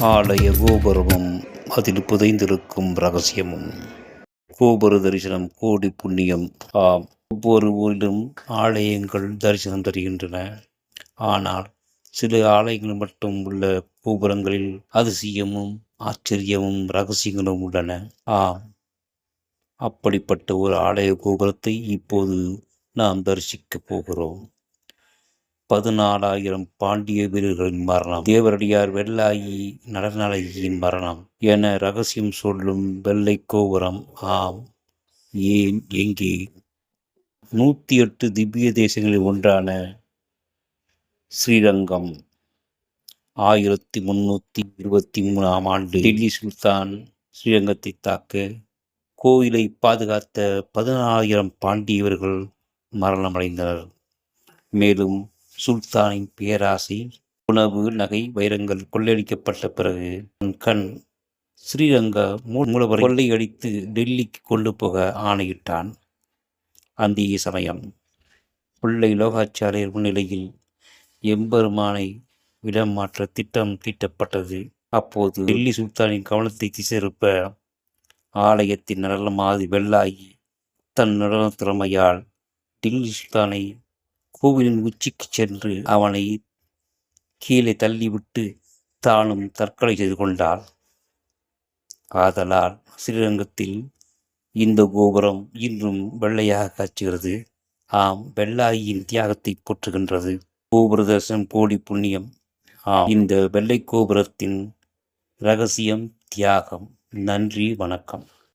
ஆலய கோபுரமும் அதில் புதைந்திருக்கும் ரகசியமும். கோபுர தரிசனம் கோடி புண்ணியம். ஆம், ஒவ்வொரு ஊரிலும் ஆலயங்கள் தரிசனம் தருகின்றன. ஆனால் சில ஆலயங்கள் மட்டும் உள்ள கோபுரங்களில் அதிசயமும் ஆச்சரியமும் ரகசியங்களும் உள்ளன. ஆம், அப்படிப்பட்ட ஒரு ஆலய கோபுரத்தை இப்போது நாம் தரிசிக்கப் போகிறோம். 14,000 பாண்டிய வீரர்களின் மரணம், தேவரடியார் வெள்ளாயி நடனழகியின் மரணம் என ரகசியம் சொல்லும் வெள்ளை கோபுரம். ஆம், ஏன், எங்கே? 108 திவ்ய தேசங்களில் ஒன்றான ஸ்ரீரங்கம். 1323ஆம் ஆண்டு டெல்லி சுல்தான் ஸ்ரீரங்கத்தை தாக்க கோயிலை பாதுகாத்த 14,000 பாண்டியவர்கள் மரணமடைந்தனர். மேலும் சுல்தானின் பேராசை, உணவு, நகை, வைரங்கள் கொள்ளையடிக்கப்பட்ட பிறகு கண் ஸ்ரீரங்க மூலவரை கொள்ளையடித்து டெல்லிக்கு கொண்டு போக ஆணையிட்டான். அந்த சமயம் பிள்ளை லோகாச்சாரியர் முன்னிலையில் எம்பெருமானை இடம் மாற்ற திட்டம் தீட்டப்பட்டது. அப்போது டெல்லி சுல்தானின் கவனத்தை திசைருப்ப ஆலயத்தின் நடனமாதி வெள்ளாயி தன் நடன திறமையால் டெல்லி சுல்தானை கோவிலின் உச்சிக்கு சென்று அவனை கீழே தள்ளிவிட்டு தானும் தற்கொலை செய்து கொண்டாள். ஆதலால் ஸ்ரீரங்கத்தில் இந்த கோபுரம் இன்றும் வெள்ளையாக காட்சிகிறது. ஆம், வெள்ளாயின் தியாகத்தை போற்றுகின்றது. கோபுர தரிசனம் கோடி புண்ணியம். ஆம், இந்த வெள்ளை கோபுரத்தின் ரகசியம் தியாகம். நன்றி, வணக்கம்.